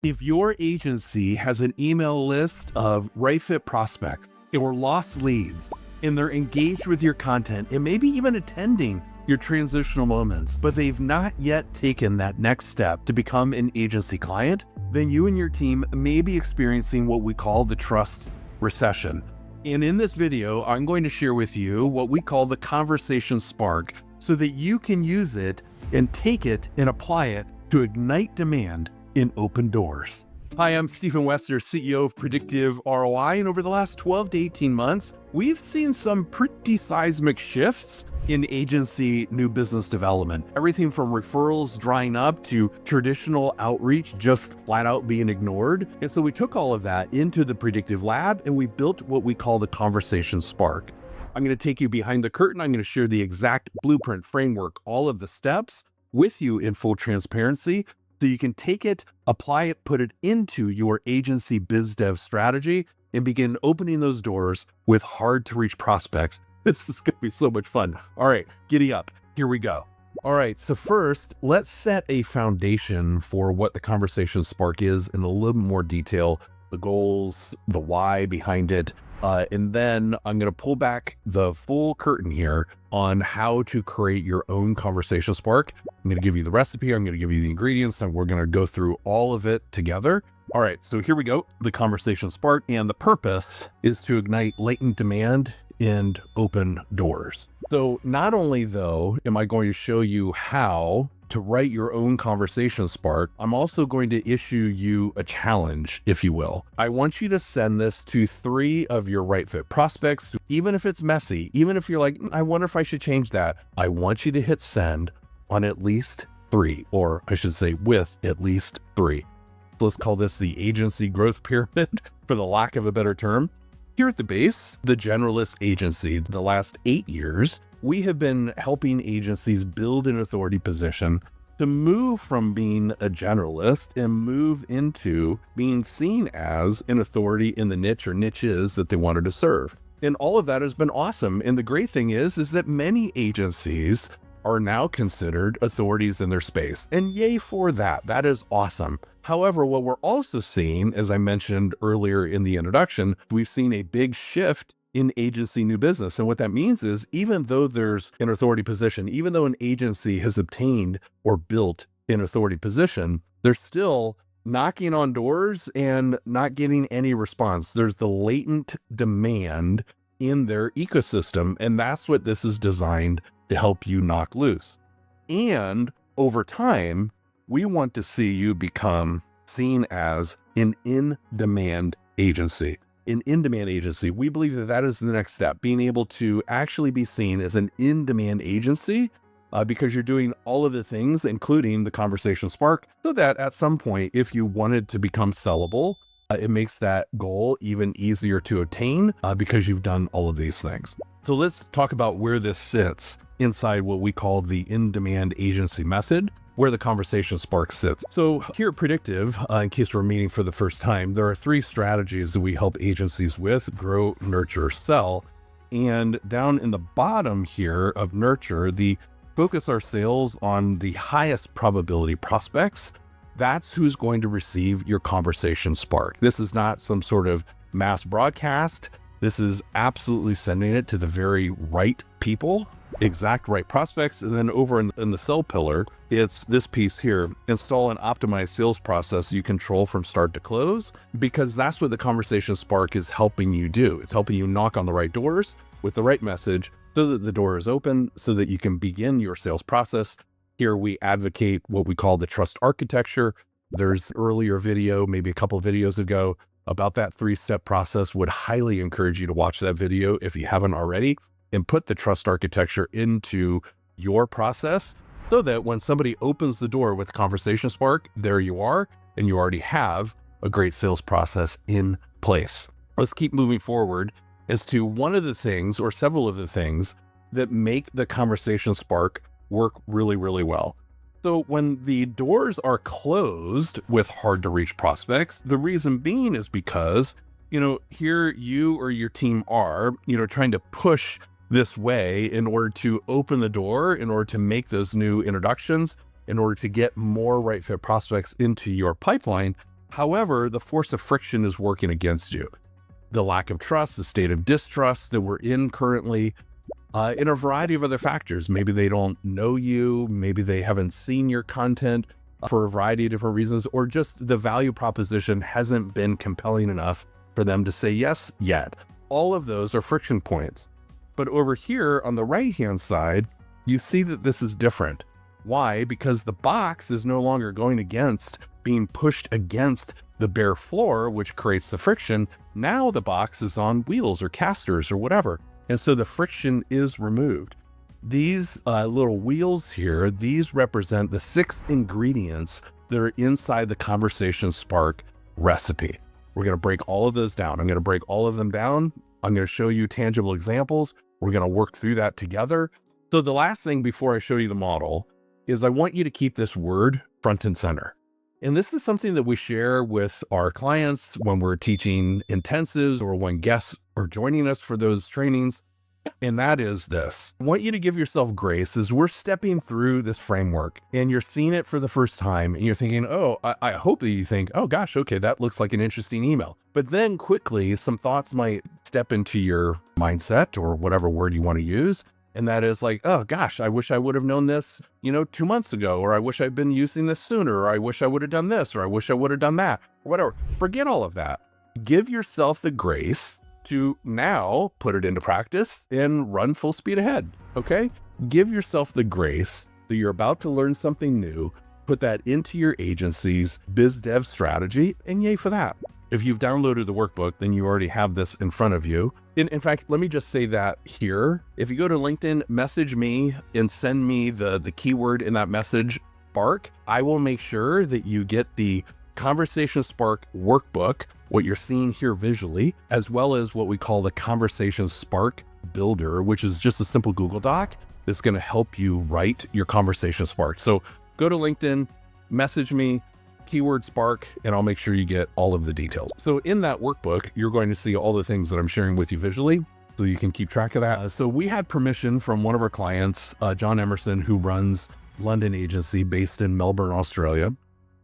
If your agency has an email list of right fit prospects or lost leads, and they're engaged with your content and maybe even attending your transitional moments, but they've not yet taken that next step to become an agency client, then you and your team may be experiencing what we call the trust recession. And in this video, I'm going to share with you what we call the conversation spark so that you can use it and take it and apply it to ignite demand in open doors. Hi, I'm Stephen Woessner, CEO of Predictive ROI, and over the last 12 to 18 months, we've seen some pretty seismic shifts in agency new business development. Everything from referrals drying up to traditional outreach just flat out being ignored. And so we took all of that into the Predictive Lab and we built what we call the conversation spark. I'm going to take you behind the curtain. I'm going to share the exact blueprint framework, all of the steps with you in full transparency, so you can take it, apply it, put it into your agency biz dev strategy and begin opening those doors with hard to reach prospects. This is going to be so much fun. All right, giddy up. Here we go. All right, so first, let's set a foundation for what the conversation spark is in a little more detail, the goals, the why behind it. And then I'm going to pull back the full curtain here on how to create your own conversation spark. I'm going to give you the recipe. I'm going to give you the ingredients, and we're going to go through all of it together. All right, so here we go. The conversation spark, and the purpose is to ignite latent demand and open doors. So not only though am I going to show you how to write your own conversation spark, I'm also going to issue you a challenge, if you will. I want you to send this to 3 of your right fit prospects, even if it's messy, even if you're like, I wonder if I should change that. I want you to hit send on at least 3, or I should say with at least 3. So let's call this the agency growth pyramid for the lack of a better term. Here at the base, the Generalist Agency, the last 8 years, we have been helping agencies build an authority position to move from being a generalist and move into being seen as an authority in the niche or niches that they wanted to serve. And all of that has been awesome. And the great thing is that many agencies are now considered authorities in their space. And yay for that. That is awesome. However, what we're also seeing, as I mentioned earlier in the introduction, we've seen a big shift in agency new business. And what that means is, even though there's an authority position, even though an agency has obtained or built an authority position, they're still knocking on doors and not getting any response. There's the latent demand in their ecosystem. And that's what this is designed to help you knock loose. And over time, we want to see you become seen as an in-demand agency. An in-demand agency, we believe that that is the next step, being able to actually be seen as an in-demand agency because you're doing all of the things, including the conversation spark, so that at some point, if you wanted to become sellable, it makes that goal even easier to attain because you've done all of these things. So let's talk about where this sits inside what we call the in-demand agency method, where the conversation spark sits. So here at Predictive, in case we're meeting for the first time, there are 3 strategies that we help agencies with: grow, nurture, sell. And down in the bottom here of nurture, the focus our sales on the highest probability prospects. That's who's going to receive your conversation spark. This is not some sort of mass broadcast. This is absolutely sending it to the very right people, exact right prospects. And then over in the sell pillar, it's this piece here: install an optimized sales process you control from start to close, because that's what the conversation spark is helping you do. It's helping you knock on the right doors with the right message so that the door is open, so that you can begin your sales process. Here we advocate what we call the trust architecture. There's earlier video, maybe a couple of videos ago, about that 3-step process. Would highly encourage you to watch that video if you haven't already, and put the trust architecture into your process so that when somebody opens the door with conversation spark, there you are, and you already have a great sales process in place. Let's keep moving forward as to one of the things, or several of the things, that make the conversation spark work really, really well. So when the doors are closed with hard to reach prospects, the reason being is because, here you or your team are, trying to push this way in order to open the door, in order to make those new introductions, in order to get more right fit prospects into your pipeline. However, the force of friction is working against you. The lack of trust, the state of distrust that we're in currently, in a variety of other factors. Maybe they don't know you, maybe they haven't seen your content for a variety of different reasons, or just the value proposition hasn't been compelling enough for them to say yes yet. All of those are friction points. But over here on the right-hand side, you see that this is different. Why? Because the box is no longer going against, being pushed against the bare floor, which creates the friction. Now the box is on wheels or casters or whatever. And so the friction is removed. These little wheels here, these represent the 6 ingredients that are inside the Conversation Spark recipe. We're going to break all of those down. I'm going to break all of them down. I'm going to show you tangible examples. We're going to work through that together. So the last thing before I show you the model is I want you to keep this word front and center. And this is something that we share with our clients when we're teaching intensives or when guests are joining us for those trainings. And that is this. I want you to give yourself grace as we're stepping through this framework and you're seeing it for the first time and you're thinking, oh, I hope that you think, oh gosh, okay, that looks like an interesting email. But then quickly some thoughts might step into your mindset or whatever word you want to use. And that is like, oh gosh, I wish I would have known this, 2 months ago, or I wish I'd been using this sooner, or I wish I would have done this, or I wish I would have done that, or whatever. Forget all of that. Give yourself the grace to now put it into practice and run full speed ahead, okay? Give yourself the grace that you're about to learn something new, put that into your agency's biz dev strategy, and yay for that. If you've downloaded the workbook, then you already have this in front of you. In fact, let me just say that here. If you go to LinkedIn, message me and send me the keyword in that message, Spark, I will make sure that you get the Conversation Spark workbook, what you're seeing here visually, as well as what we call the Conversation Spark Builder, which is just a simple Google Doc that's going to help you write your Conversation Spark. So go to LinkedIn, message me, keyword Spark, and I'll make sure you get all of the details. So in that workbook, you're going to see all the things that I'm sharing with you visually, so you can keep track of that. So we had permission from one of our clients, John Emerson, who runs London Agency based in Melbourne, Australia.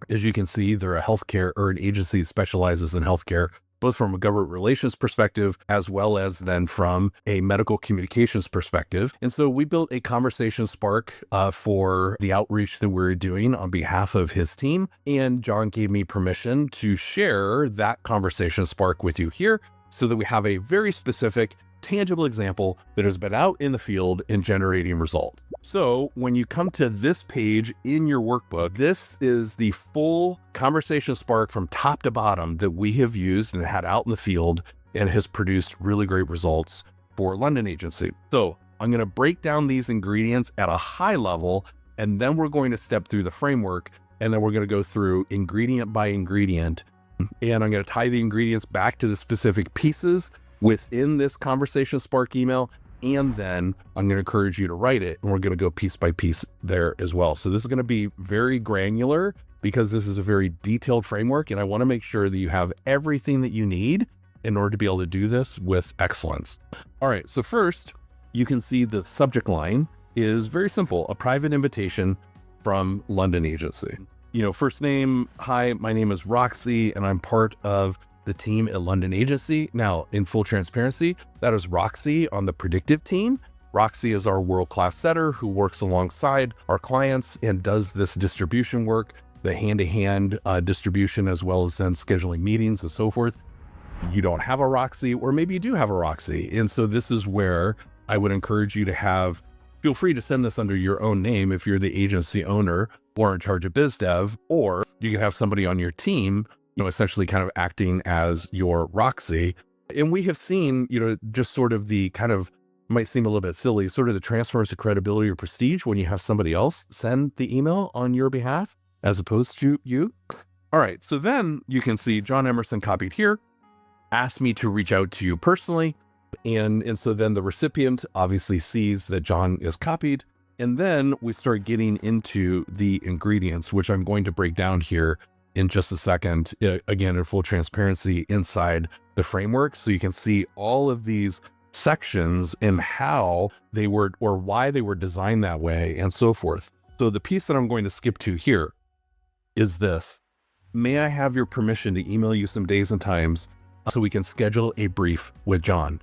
As you can see, they're a healthcare or an agency that specializes in healthcare, both from a government relations perspective, as well as then from a medical communications perspective. And so we built a Conversation Spark for the outreach that we're doing on behalf of his team. And John gave me permission to share that Conversation Spark with you here so that we have a very specific, tangible example that has been out in the field and generating results. So when you come to this page in your workbook, this is the full Conversation Spark from top to bottom that we have used and had out in the field and has produced really great results for London Agency. So I'm going to break down these ingredients at a high level, and then we're going to step through the framework, and then we're going to go through ingredient by ingredient. And I'm going to tie the ingredients back to the specific pieces within this Conversation Spark email, and then I'm going to encourage you to write it, and we're going to go piece by piece there as well. So this is going to be very granular because this is a very detailed framework, and I want to make sure that you have everything that you need in order to be able to do this with excellence. All right, so first, you can see the subject line is very simple, a private invitation from London Agency. First name, hi, my name is Roxy, and I'm part of the team at London Agency. Now, in full transparency, that is Roxy on the predictive team. Roxy is our world-class setter who works alongside our clients and does this distribution work, the hand-to-hand distribution, as well as then scheduling meetings and so forth. You don't have a Roxy, or maybe you do have a Roxy. And so this is where I would encourage you to feel free to send this under your own name if you're the agency owner or in charge of biz dev, or you can have somebody on your team essentially kind of acting as your Roxy. And we have seen, just sort of the kind of, might seem a little bit silly, sort of the transfers of credibility or prestige when you have somebody else send the email on your behalf as opposed to you. All right, so then you can see John Emerson copied here, asked me to reach out to you personally. And so then the recipient obviously sees that John is copied. And then we start getting into the ingredients, which I'm going to break down here in just a second, again, in full transparency inside the framework. So you can see all of these sections and how they were, or why they were designed that way and so forth. So the piece that I'm going to skip to here is this. may I have your permission to email you some days and times so we can schedule a brief with John?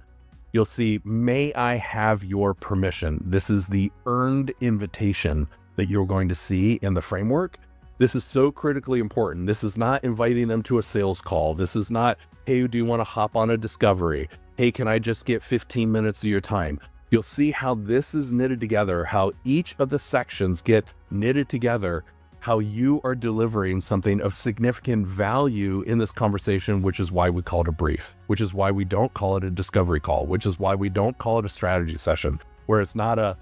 You'll see, may I have your permission? This is the earned invitation that you're going to see in the framework. This is so critically important. This is not inviting them to a sales call. This is not, hey, do you want to hop on a discovery? Hey, can I just get 15 minutes of your time? You'll see how this is knitted together, how each of the sections get knitted together, how you are delivering something of significant value in this conversation, which is why we call it a brief, which is why we don't call it a discovery call, which is why we don't call it a strategy session, where it's not a,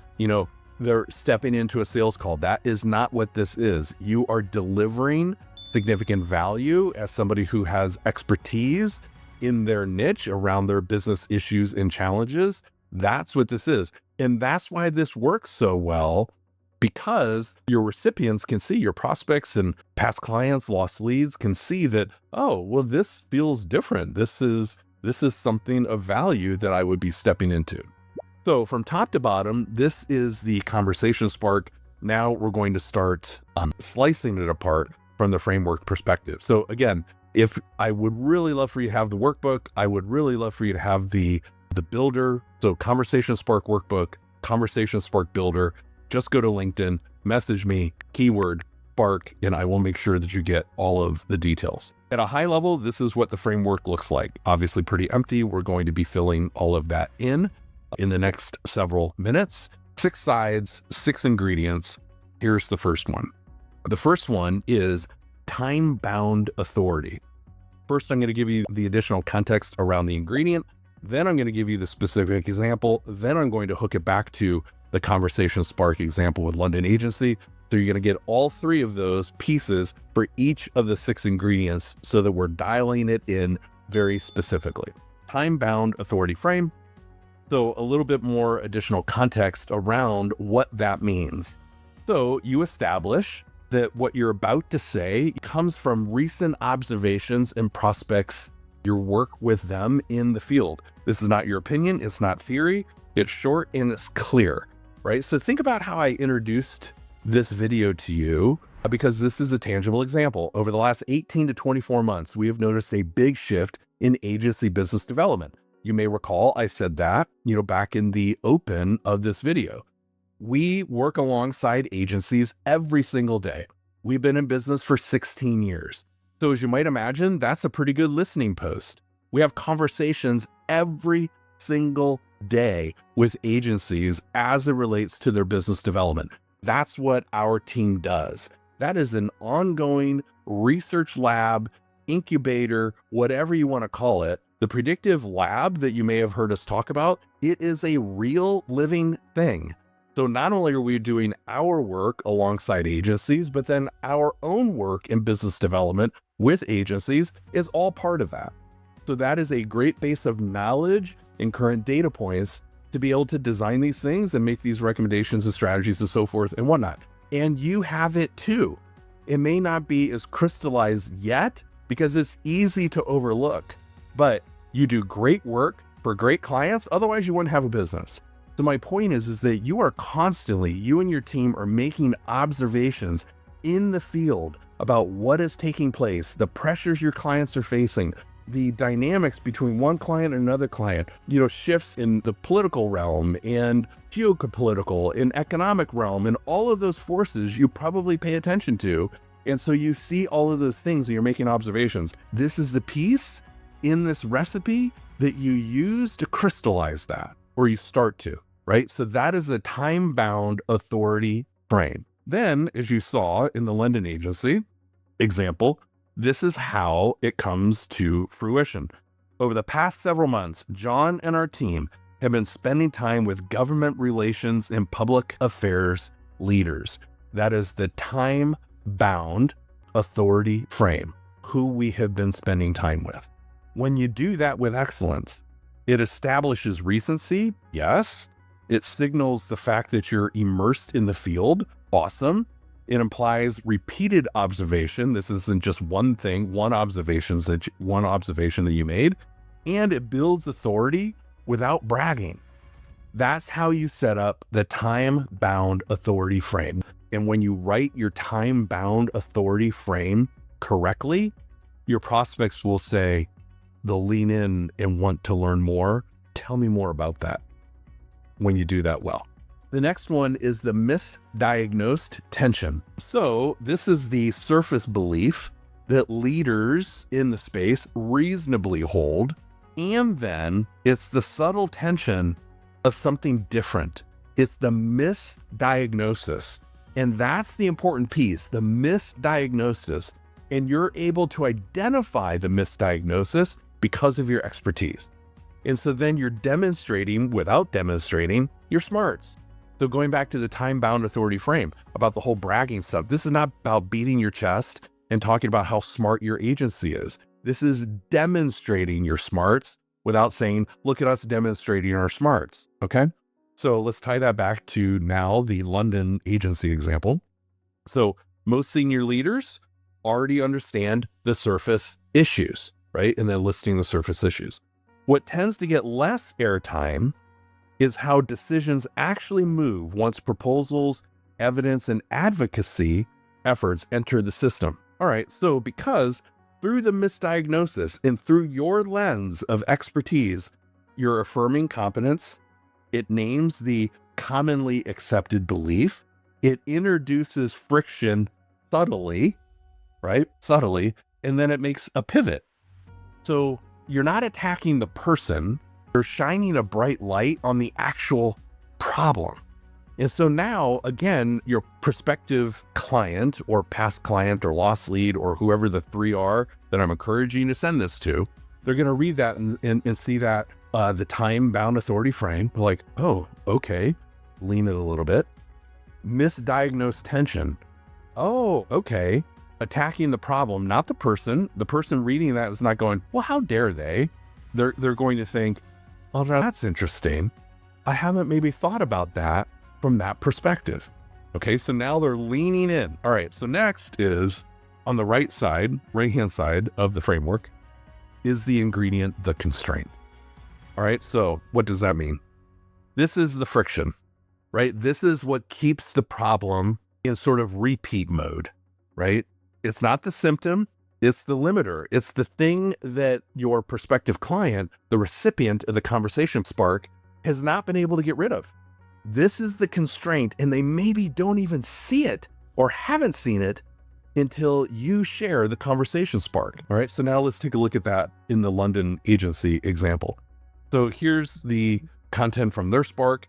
they're stepping into a sales call. That is not what this is. You are delivering significant value as somebody who has expertise in their niche around their business issues and challenges. That's what this is. And that's why this works so well, because your recipients can see, your prospects and past clients, lost leads can see that, oh, well, this feels different. This is something of value that I would be stepping into. So from top to bottom, this is the conversation spark. Now we're going to start slicing it apart from the framework perspective. So again, if I would really love for you to have the workbook, I would really love for you to have the builder. So Conversation Spark Workbook, Conversation Spark Builder. Just go to LinkedIn, message me, keyword Spark, and I will make sure that you get all of the details. At a high level, this is what the framework looks like. Obviously pretty empty. We're going to be filling all of that in the next several minutes. 6 sides, 6 ingredients. Here's the first one. The first one is time-bound authority. First, I'm going to give you the additional context around the ingredient. Then I'm going to give you the specific example. Then I'm going to hook it back to the Conversation Spark example with London Agency. So you're going to get all 3 of those pieces for each of the 6 ingredients so that we're dialing it in very specifically. Time-bound authority frame. So a little bit more additional context around what that means. So you establish that what you're about to say comes from recent observations and prospects, your work with them in the field. This is not your opinion. It's not theory. It's short and it's clear, right? So think about how I introduced this video to you, because this is a tangible example. Over the last 18 to 24 months, we have noticed a big shift in agency business development. You may recall I said that, back in the open of this video. We work alongside agencies every single day. We've been in business for 16 years. So as you might imagine, that's a pretty good listening post. We have conversations every single day with agencies as it relates to their business development. That's what our team does. That is an ongoing research lab, incubator, whatever you want to call it. The predictive lab that you may have heard us talk about, it is a real living thing. So not only are we doing our work alongside agencies, but then our own work in business development with agencies is all part of that. So that is a great base of knowledge and current data points to be able to design these things and make these recommendations and strategies and so forth and whatnot. And you have it too. It may not be as crystallized yet because it's easy to overlook, but you do great work for great clients. Otherwise you wouldn't have a business. So my point is that you are constantly, you and your team are making observations in the field about what is taking place, the pressures your clients are facing, the dynamics between one client and another client, shifts in the political realm and geopolitical and economic realm, and all of those forces you probably pay attention to. And so you see all of those things and you're making observations. This is the piece in this recipe that you use to crystallize that, or you start to, right? So that is a time-bound authority frame. Then, as you saw in the London Agency example, this is how it comes to fruition. Over the past several months, John and our team have been spending time with government relations and public affairs leaders. That is the time-bound authority frame, who we have been spending time with. When you do that with excellence, it establishes recency. Yes. It signals the fact that you're immersed in the field. Awesome. It implies repeated observation. This isn't just one thing, one observation that you made, and it builds authority without bragging. That's how you set up the time-bound authority frame. And when you write your time-bound authority frame correctly, your prospects will say, they'll lean in and want to learn more. Tell me more about that when you do that well. The next one is the misdiagnosed tension. So this is the surface belief that leaders in the space reasonably hold. And then it's the subtle tension of something different. It's the misdiagnosis. And that's the important piece, the misdiagnosis. And you're able to identify the misdiagnosis because of your expertise. And so then you're demonstrating, without demonstrating, your smarts. So going back to the time-bound authority frame about the whole bragging stuff, this is not about beating your chest and talking about how smart your agency is. This is demonstrating your smarts without saying, look at us demonstrating our smarts, okay? So let's tie that back to now the London agency example. So most senior leaders already understand the surface issues, right? And then listing the surface issues. What tends to get less airtime is how decisions actually move once proposals, evidence, and advocacy efforts enter the system. All right, so because through the misdiagnosis and through your lens of expertise, you're affirming competence, it names the commonly accepted belief, it introduces friction subtly, right? Subtly, and then it makes a pivot. So you're not attacking the person, you're shining a bright light on the actual problem. And so now, again, your prospective client or past client or lost lead or whoever the three are that I'm encouraging you to send this to, they're going to read that and see that the time-bound authority frame, like, oh, okay, lean it a little bit. Misdiagnosed tension. Oh, okay. Attacking the problem, not the person. The person reading that is not going, well, how dare they? They're going to think, oh, that's interesting. I haven't maybe thought about that from that perspective. Okay, so now they're leaning in. All right, so next is on the right-hand side of the framework is the ingredient, the constraint. All right, so what does that mean? This is the friction, right? This is what keeps the problem in sort of repeat mode, right? It's not the symptom, it's the limiter. It's the thing that your prospective client, the recipient of the conversation spark, has not been able to get rid of. This is the constraint, and they maybe don't even see it or haven't seen it until you share the conversation spark. All right, so now let's take a look at that in the London agency example. So here's the content from their spark.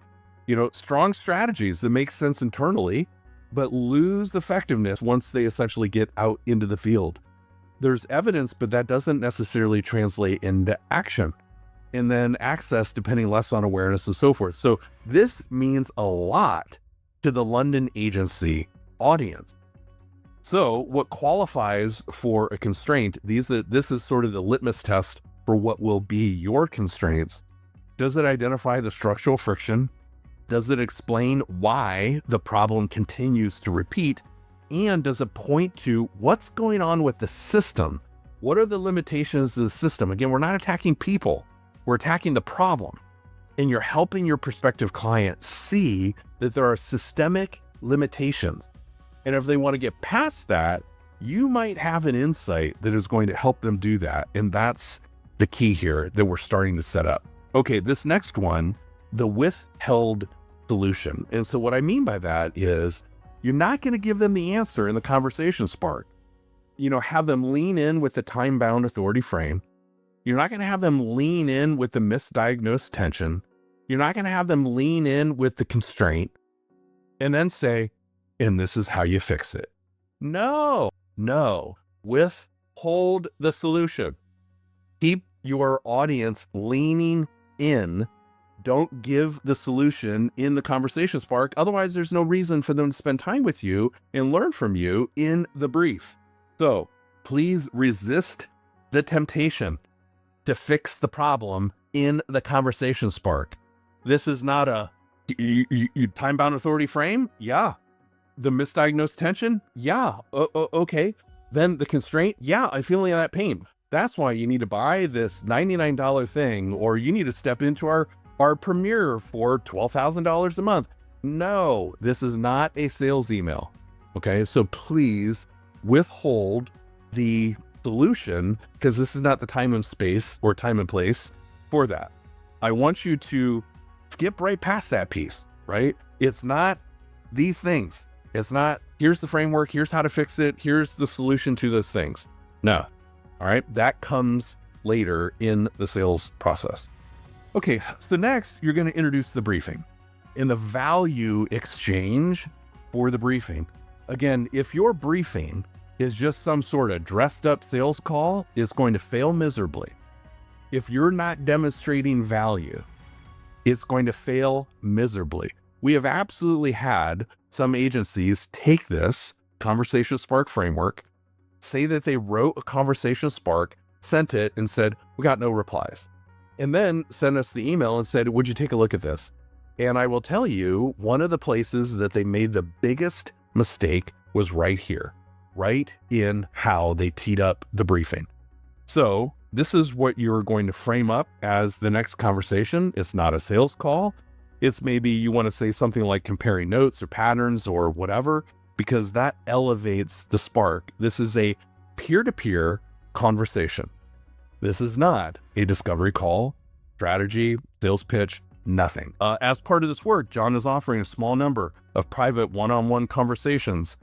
Strong strategies that make sense internally, but lose effectiveness once they essentially get out into the field. There's evidence, but that doesn't necessarily translate into action. And then access depending less on awareness and so forth. So this means a lot to the London agency audience. So what qualifies for a constraint, this is sort of the litmus test for what will be your constraints. Does it identify the structural friction? Does it explain why the problem continues to repeat? And does it point to what's going on with the system? What are the limitations of the system? Again, we're not attacking people, we're attacking the problem. And you're helping your prospective client see that there are systemic limitations. And if they want to get past that, you might have an insight that is going to help them do that. And that's the key here that we're starting to set up. Okay, this next one, the withheld solution. And so what I mean by that is you're not going to give them the answer in the conversation spark. Have them lean in with the time-bound authority frame. You're not going to have them lean in with the misdiagnosed tension. You're not going to have them lean in with the constraint and then say, and this is how you fix it. No. Withhold the solution. Keep your audience leaning in. Don't give the solution in the conversation spark. Otherwise, there's no reason for them to spend time with you and learn from you in the brief. So please resist the temptation to fix the problem in the conversation spark. This is not a time-bound authority frame. Yeah. The misdiagnosed tension. Yeah. Okay. Then the constraint. Yeah. I'm feeling that pain. That's why you need to buy this $99 thing, or you need to step into our Premier for $12,000 a month. No, this is not a sales email. Okay. So please withhold the solution, because this is not the time and space or time and place for that. I want you to skip right past that piece, right? It's not these things. It's not, here's the framework, here's how to fix it, here's the solution to those things. No. All right. That comes later in the sales process. Okay. So next, you're going to introduce the briefing and the value exchange for the briefing. Again, if your briefing is just some sort of dressed up sales call, it's going to fail miserably. If you're not demonstrating value, it's going to fail miserably. We have absolutely had some agencies take this Conversation Spark framework, say that they wrote a Conversation Spark, sent it and said, we got no replies. And then sent us the email and said, would you take a look at this? And I will tell you, one of the places that they made the biggest mistake was right here, right in how they teed up the briefing. So this is what you're going to frame up as the next conversation. It's not a sales call. It's maybe you want to say something like comparing notes or patterns or whatever, because that elevates the spark. This is a peer-to-peer conversation. This is not a discovery call, strategy, sales pitch, nothing. As part of this work, John is offering a small number of private one-on-one conversations.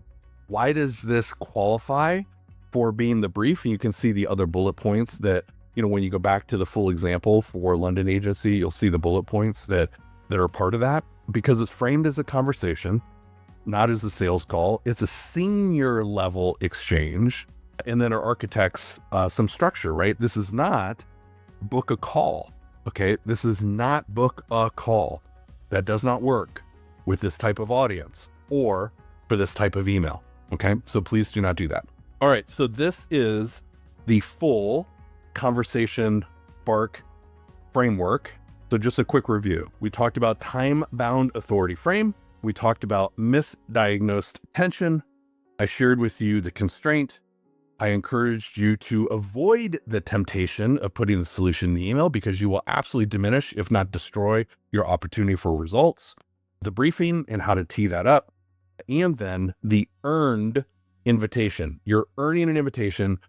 Why does this qualify for being the brief? And you can see the other bullet points that, when you go back to the full example for London agency, you'll see the bullet points that are part of that, because it's framed as a conversation, not as a sales call. It's a senior level exchange. And then it architects some structure, right? This is not book a call. Okay. This is not book a call. That does not work with this type of audience or for this type of email. Okay. So please do not do that. All right. So this is the full Conversation Spark framework. So just a quick review. We talked about time-bound authority frame. We talked about misdiagnosed tension. I shared with you the constraint. I encouraged you to avoid the temptation of putting the solution in the email, because you will absolutely diminish, if not destroy, your opportunity for results. The briefing and how to tee that up. And then the earned invitation. You're earning an invitation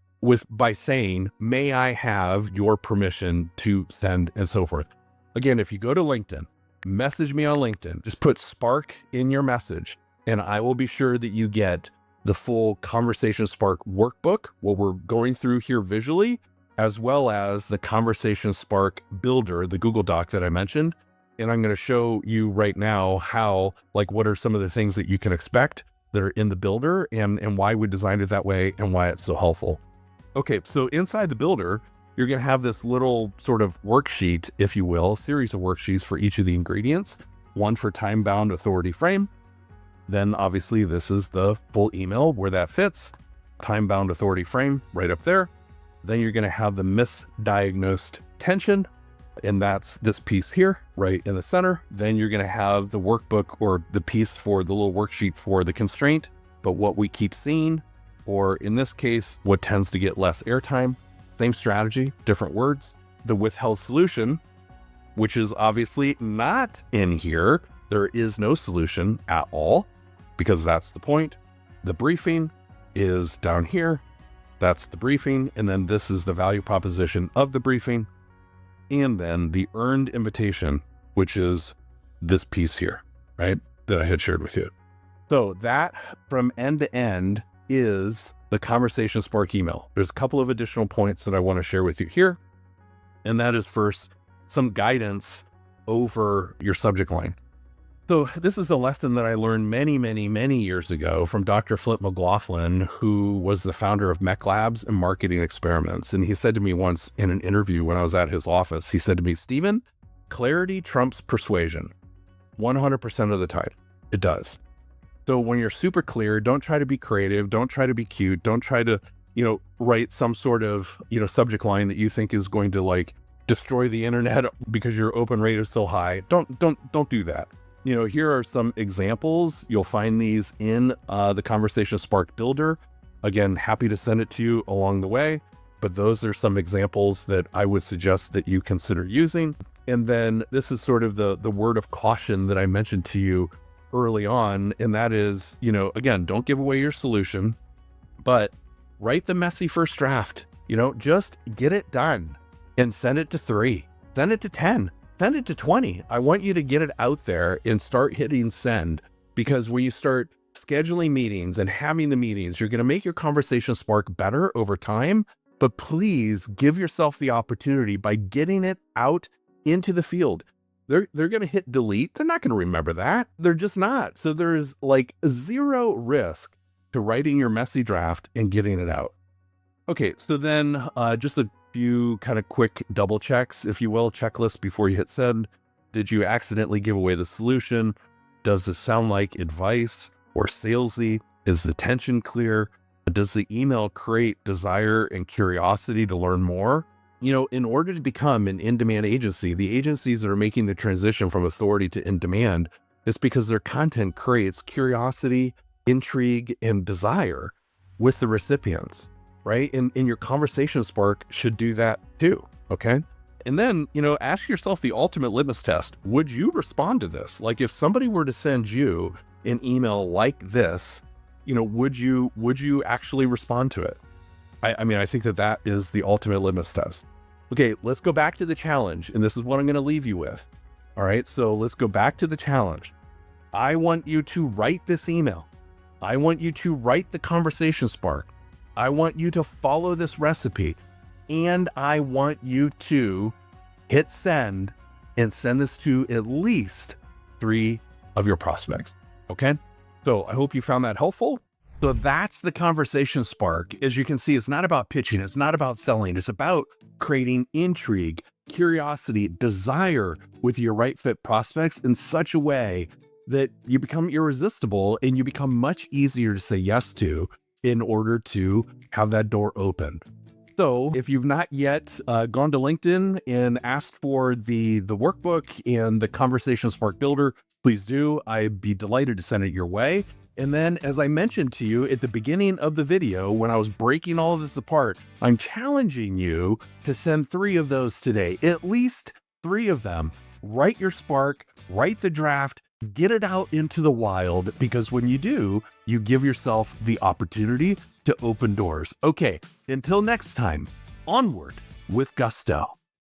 by saying, may I have your permission to send, and so forth. Again, if you go to LinkedIn, message me on LinkedIn, just put Spark in your message, and I will be sure that you get the full Conversation Spark workbook, what we're going through here visually, as well as the Conversation Spark builder, the Google Doc that I mentioned. And I'm going to show you right now how, what are some of the things that you can expect that are in the builder, and why we designed it that way and why it's so helpful. Okay, so inside the builder, you're going to have this little sort of worksheet, if you will, series of worksheets for each of the ingredients, one for time-bound authority frame. Then obviously this is the full email where that fits, time-bound authority frame right up there. Then you're going to have the misdiagnosed tension, and that's this piece here, right in the center. Then you're going to have the workbook, or the piece for the little worksheet for the constraint, but what we keep seeing, or in this case, what tends to get less airtime. Same strategy, different words. The withheld solution, which is obviously not in here. There is no solution at all, because that's the point. The briefing is down here. That's the briefing. And then this is the value proposition of the briefing. And then the earned invitation, which is this piece here, right? That I had shared with you. So that from end to end is the Conversation Spark email. There's a couple of additional points that I want to share with you here. And that is first, some guidance over your subject line. So this is a lesson that I learned many, many, many years ago from Dr. Flint McLaughlin, who was the founder of Mech Labs and Marketing Experiments. And he said to me once in an interview when I was at his office, he said to me, Stephen, clarity trumps persuasion 100% of the time. It does. So when you're super clear, don't try to be creative. Don't try to be cute. Don't try to, write some sort of, subject line that you think is going to destroy the internet because your open rate is so high. Don't do that. Here are some examples. You'll find these in the Conversation Spark builder. Again, happy to send it to you along the way, but those are some examples that I would suggest that you consider using. And then this is sort of the word of caution that I mentioned to you early on. And that is, again, don't give away your solution, but write the messy first draft, just get it done and send it to 3, send it to 10, send it to 20. I want you to get it out there and start hitting send, because when you start scheduling meetings and having the meetings, you're going to make your conversation spark better over time. But please give yourself the opportunity by getting it out into the field. They're going to hit delete. They're not going to remember that. They're just not. So there's like 0 risk to writing your messy draft and getting it out. Okay, so then just a few kind of quick double checks, if you will, checklist before you hit send. Did you accidentally give away the solution? Does this sound like advice or salesy? Is the tension clear? Does the email create desire and curiosity to learn more? In order to become an in-demand agency, the agencies that are making the transition from authority to in-demand, it's because their content creates curiosity, intrigue, and desire with the recipients, right? And your conversation spark should do that too, okay? And then, ask yourself the ultimate litmus test. Would you respond to this? Like if somebody were to send you an email like this, would you actually respond to it? I think that is the ultimate litmus test. Okay, let's go back to the challenge. And this is what I'm going to leave you with. All right, so let's go back to the challenge. I want you to write this email. I want you to write the conversation spark. I want you to follow this recipe. And I want you to hit send and send this to at least 3 of your prospects. Okay, so I hope you found that helpful. So that's the conversation spark. As you can see, it's not about pitching. It's not about selling. It's about creating intrigue, curiosity, desire with your right fit prospects in such a way that you become irresistible and you become much easier to say yes to in order to have that door open. So if you've not yet gone to LinkedIn and asked for the workbook and the Conversation Spark Builder, please do. I'd be delighted to send it your way. And then, as I mentioned to you at the beginning of the video, when I was breaking all of this apart, I'm challenging you to send 3 of those today, at least 3 of them. Write your spark, write the draft, get it out into the wild, because when you do, you give yourself the opportunity to open doors. Okay, until next time, onward with gusto.